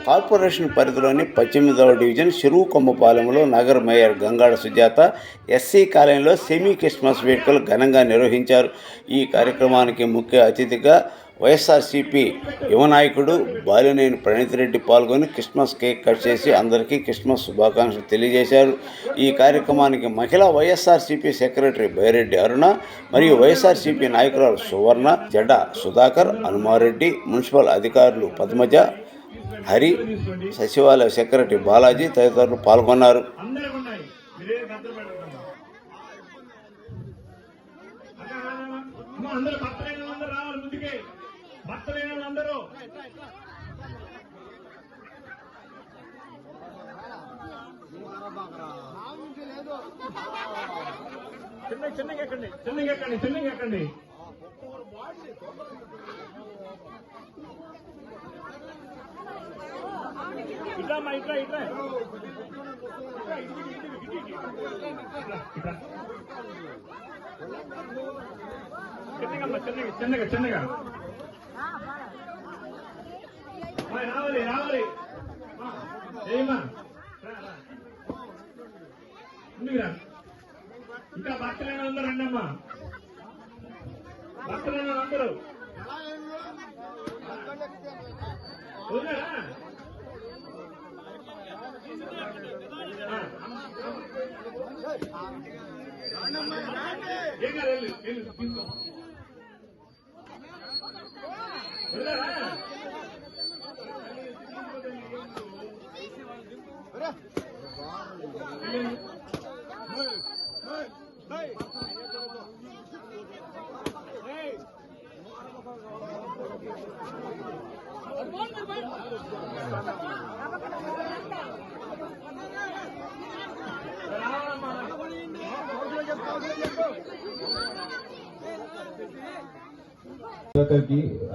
Corporation పరిధిలోని 18వ division చెరువు కొమ్మపాలెంలో నగర మేయర్ గంగాడ సుజాత ఎస్సీ కాలనీలో సెమీ క్రిస్మస్ వేడుకలు ఘనంగా నిర్వహించారు. ఈ కార్యక్రమానికి ముఖ్య అతిథిగా వైఎస్ఆర్సీపీ యువనాయకుడు బాలినేని ప్రణీత్ రెడ్డి పాల్గొని క్రిస్మస్ కేక్ కట్ చేసి అందరికీ క్రిస్మస్ శుభాకాంక్షలు తెలియజేశారు. ఈ కార్యక్రమానికి మహిళా వైఎస్ఆర్సీపీ సెక్రటరీ బైరెడ్డి అరుణ మరియు వైఎస్ఆర్సీపీ నాయకురాలు సువర్ణ, జడ్డ సుధాకర్, హనుమారెడ్డి, మున్సిపల్ అధికారులు పద్మజ, హరి, సచివాలయ సెక్రటరీ బాలాజీ తదితరులు పాల్గొన్నారు. ఎక్కండి ఇట్లా చిన్నగా రావాలి ఏమా ఇంకా భక్తులైన అందరూ రండమ్మా, భక్తులైన అందరూ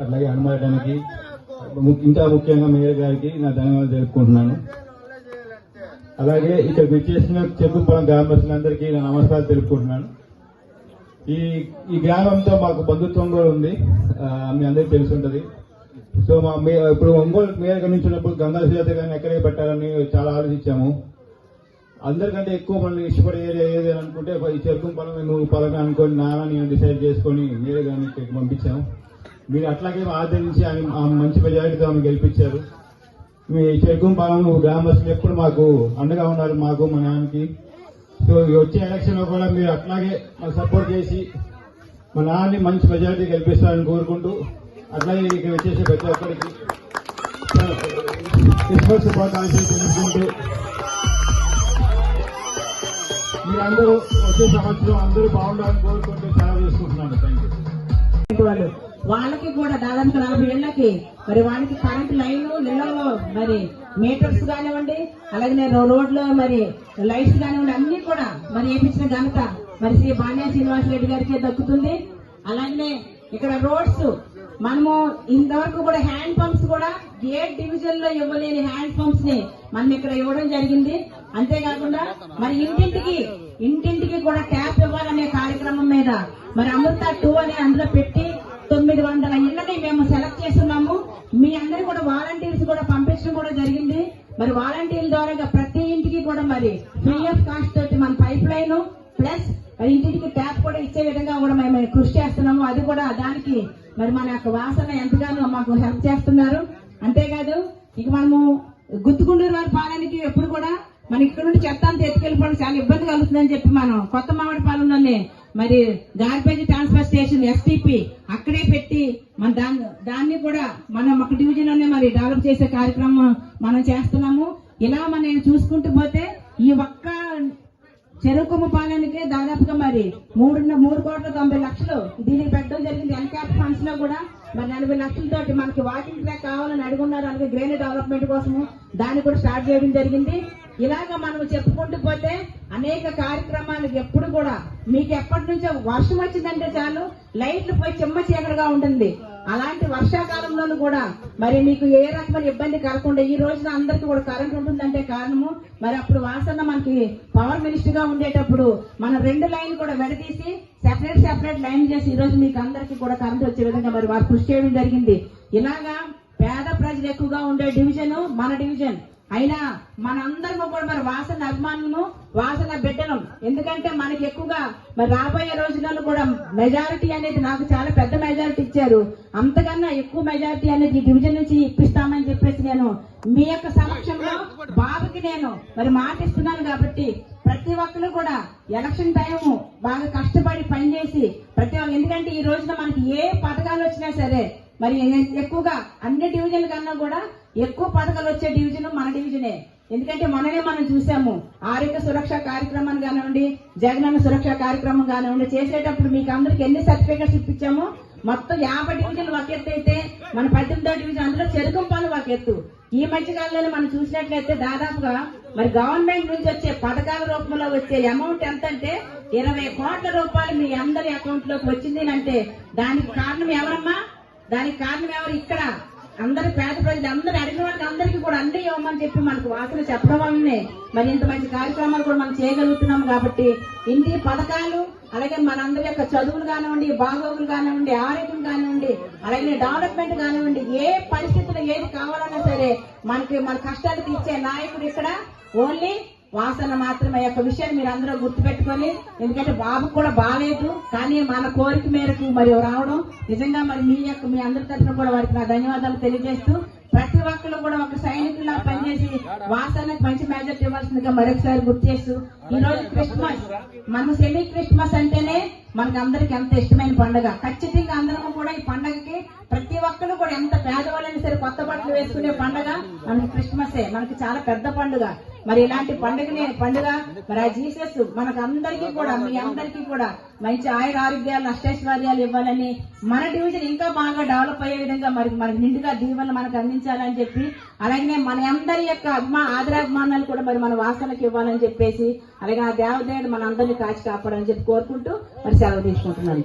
అట్లాగే హనుమానికి ఇంకా ముఖ్యంగా మేయర్ గారికి నా ధన్యవాదాలు తెలుపుకుంటున్నాను. అలాగే ఇక్కడ విచ్చేసిన చెరుకుపాలెం గ్రామస్తులందరికీ నా నమస్కారాలు తెలుపుకుంటున్నాను. ఈ గ్రామంతో మాకు బంధుత్వం కూడా ఉంది, మీ అందరికీ తెలిసి ఉంటుంది. సో ఇప్పుడు ఒంగోలు మేయర్ గమనించినప్పుడు గంగా సుజాత గారిని ఎక్కడే పెట్టాలని చాలా ఆలోచించాము. అందరికంటే ఎక్కువ మనం ఇష్టపడే ఏరియా ఏది అని అనుకుంటే ఈ చెరుకుపాలెం నువ్వు పొలమే అనుకొని నేను డిసైడ్ చేసుకొని మేయర్ గారిని ఇక్కడికి పంపించాము. మీరు అట్లాగే ఆదరించి మంచి మెజారిటీతో ఆమె గెలిపించారు. మీ చెరుకుపాలెం గ్రామస్తులు ఎప్పుడు మాకు అండగా ఉన్నారు, మాకు మా నాన్నకి. సో వచ్చే ఎలక్షన్ లో కూడా మీరు అట్లాగే మాకు సపోర్ట్ చేసి మా నాన్నని మంచి మెజారిటీ గెలిపిస్తారని కోరుకుంటూ, అట్లాగే ఇక్కడ వచ్చేసే ప్రతి ఒక్కరికి క్రిస్మస్ శుభాకాంక్షలు తెలుసుకుంటూ మీరందరూ వచ్చే సంవత్సరం అందరూ బాగుండాలని కోరుకుంటూ చాలా చేసుకుంటున్నాను. Thank you. వాళ్ళకి కూడా దాదాపు 40 ఏళ్లకి మరి వాళ్ళకి కరెంట్ లైన్లు నీళ్ళలో మరి మీటర్స్ కానివ్వండి, అలాగే రోడ్లో మరి లైట్స్ కానివ్వండి, అన్ని కూడా మరి వేయించిన ఘనత మరి శ్రీ బాణ్య శ్రీనివాసరెడ్డి గారికి దక్కుతుంది. అలాగే ఇక్కడ రోడ్స్ మనము ఇంతవరకు కూడా హ్యాండ్ పంప్స్ కూడా ఏ డివిజన్ లో ఇవ్వలేని హ్యాండ్ పంప్స్ ని మనం ఇక్కడ ఇవ్వడం జరిగింది. అంతేకాకుండా మరి ఇంటింటికి కూడా ట్యాప్ ఇవ్వాలనే కార్యక్రమం మీద మరి అమృత 2 అని అందులో పెట్టి 900 ఇళ్లని మేము సెలెక్ట్ చేస్తున్నాము. మీ అందరూ కూడా వాలంటీర్స్ కూడా పంపించడం కూడా జరిగింది. మరి వాలంటీర్ల ద్వారా ప్రతి ఇంటికి కూడా మరి ఫ్రీ ఆఫ్ కాస్ట్ తోటి మన పైప్ లైన్ ప్లస్ ఇంటికి ట్యాప్ కూడా ఇచ్చే విధంగా కూడా మేము కృషి చేస్తున్నాము. అది కూడా దానికి మరి మన యొక్క వాసన ఎంతగానో మాకు హెల్ప్ చేస్తున్నారు. అంతేకాదు ఇక మనము గుత్తుకుండూరు వారి పాలనకి ఎప్పుడు కూడా మన ఇక్కడ నుండి చెత్త అంతా ఎత్తుకెళ్ళిపోవడం చాలా ఇబ్బంది కలుగుతుందని చెప్పి మనం కొత్త మామిడి పాలనలోనే మరి గార్బేజ్ ట్రాన్స్ఫర్ స్టేషన్ ఎస్టీపీ అక్కడే పెట్టి మన దాన్ని కూడా మనం ఒక డివిజన్ లోనే మరి డెవలప్ చేసే కార్యక్రమం మనం చేస్తున్నాము. ఇలా మనం చూసుకుంటూ పోతే ఈ ఒక్క చెరుకుమ్మ పాలనకే దాదాపుగా మరి 3,90,00,000 దీనికి పెట్టడం జరిగింది. ఎన్క్యాప్ ఫండ్స్ లో కూడా మరి 40 లక్షలతోటి మనకి వాకింగ్ ట్రాక్ కావాలని అడుగున్నారు. అలాగే గ్రేన్ డెవలప్మెంట్ కోసము దాన్ని కూడా స్టార్ట్ చేయడం జరిగింది. ఇలాగా మనం చెప్పుకుంటూ పోతే అనేక కార్యక్రమాలు ఎప్పుడు కూడా మీకు ఎప్పటి నుంచో వర్షం వచ్చిందంటే చాలు లైట్లు పోయి చెమ్మ చీకటిగా ఉంటుంది. అలాంటి వర్షాకాలంలోనూ కూడా మరి మీకు ఏ రకమైన ఇబ్బంది కలగకుండా ఈ రోజున అందరికీ కూడా కరెంట్ ఉంటుందంటే కారణము మరి అప్పుడు వాసన మనకి పవర్ మినిస్టర్ గా ఉండేటప్పుడు మన 2 లైన్ కూడా విడదీసి సెపరేట్ లైన్ చేసి ఈ రోజు మీకు అందరికీ కూడా కరెంట్ వచ్చే విధంగా మరి వారు కృషి చేయడం జరిగింది. ఇలాగా పేద ప్రజలు ఎక్కువగా ఉండే డివిజన్ మన డివిజన్ అయినా మనందరము కూడా మరి వాసన అభిమానులను వాసన బిడ్డలం. ఎందుకంటే మనకి ఎక్కువగా మరి రాబోయే రోజులలో కూడా మెజారిటీ అనేది నాకు చాలా పెద్ద మెజారిటీ ఇచ్చారు. అంతకన్నా ఎక్కువ మెజారిటీ అనేది ఈ డివిజన్ నుంచి ఇప్పిస్తామని చెప్పేసి నేను మీ యొక్క సమక్షంలో బాబుకి నేను మరి మాట ఇస్తున్నాను. కాబట్టి ప్రతి ఒక్కరు కూడా ఎలక్షన్ టైం బాగా కష్టపడి పనిచేసి ప్రతి ఒక్క, ఎందుకంటే ఈ రోజున మనకి ఏ పథకాలు వచ్చినా సరే మరి ఎక్కువగా అన్ని డివిజన్ల కన్నా కూడా ఎక్కువ పథకాలు వచ్చే డివిజన్ మన డివిజనే. ఎందుకంటే మననే మనం చూసాము ఆరోగ్య సురక్ష కార్యక్రమం కానివ్వండి, జగనన్న సురక్ష కార్యక్రమం కానివ్వండి చేసేటప్పుడు మీకు అందరికి ఎన్ని సర్టిఫికెట్స్ ఇప్పించామో మొత్తం 50 డివిజన్లు ఒక ఎత్తు అయితే మన 18వ డివిజన్ అందులో చెరుకుంపాలు ఒక ఎత్తు. ఈ మధ్య కాలంలో మనం చూసినట్లయితే దాదాపుగా మరి గవర్నమెంట్ నుంచి వచ్చే పథకాల రూపంలో వచ్చే అమౌంట్ ఎంత అంటే 20 కోట్ల రూపాయలు మీ అందరి అకౌంట్ లోకి వచ్చింది అంటే దానికి కారణం ఎవరమ్మా? దానికి కారణం ఎవరు? ఇక్కడ అందరు పేద ప్రజలు అందరూ అడిగిన వాళ్ళకి అందరికీ కూడా అన్ని ఇవ్వమని చెప్పి మనకు వాసన చెప్పడం వల్లనే మరి ఇంత మంచి కార్యక్రమాలు కూడా మనం చేయగలుగుతున్నాం. కాబట్టి ఇన్ని పథకాలు అలాగే మనందరి యొక్క చదువులు కానివ్వండి, బాగోగులు కానివ్వండి, ఆరోగ్యం కానివ్వండి, అలాగే డెవలప్మెంట్ కానివ్వండి, ఏ పరిస్థితుల్లో ఏది కావాలన్నా సరే మన కష్టాలు తీర్చే నాయకుడు ఇక్కడ ఓన్లీ వాసన మాత్రమే. యొక్క విషయాన్ని మీరు అందరూ గుర్తుపెట్టుకొని, ఎందుకంటే బాబు కూడా బాగాలేదు కానీ మన కోరిక మేరకు మరి రావడం నిజంగా మరి మీ అందరి తరఫున కూడా వారికి నా ధన్యవాదాలు తెలియజేస్తూ ప్రతి ఒక్కరు కూడా ఒక సైనికుల్లా పనిచేసి వాసనకు మంచి మెజారిటీ ఇవ్వాల్సిందిగా మరొకసారి గుర్తు చేస్తూ ఈ రోజు క్రిస్మస్ మనం సెమీ క్రిస్మస్ అంటేనే మనకు అందరికి ఎంత ఇష్టమైన పండుగ. ఖచ్చితంగా అందరం కూడా ఈ పండుగకి ప్రతి ఒక్కరు కూడా ఎంత పేదవాళ్ళైనా సరే కొత్త బట్టలు వేసుకునే పండుగ మనకి క్రిస్మసే. మనకి చాలా పెద్ద పండుగ. మరి ఇలాంటి పండుగ మరి ఆ జీసస్ మనకు అందరికీ కూడా మీ అందరికీ కూడా మంచి ఆయుర ఆరోగ్యాలు అష్టైశ్వర్యాలు ఇవ్వాలని మన డివిజన్ ఇంకా బాగా డెవలప్ అయ్యే విధంగా మనకి నిండుగా దీవెనలు మనకు అందించాలని చెప్పి అలాగే మన అందరి యొక్క ఆదరాభిమానాలు కూడా మరి మన వాసనకి ఇవ్వాలని చెప్పేసి అలాగే ఆ దేవదేవుడు మన అందరినీ కాచి కాపాడని చెప్పి కోరుకుంటూ మరి సెలవు తీసుకుంటున్నాను.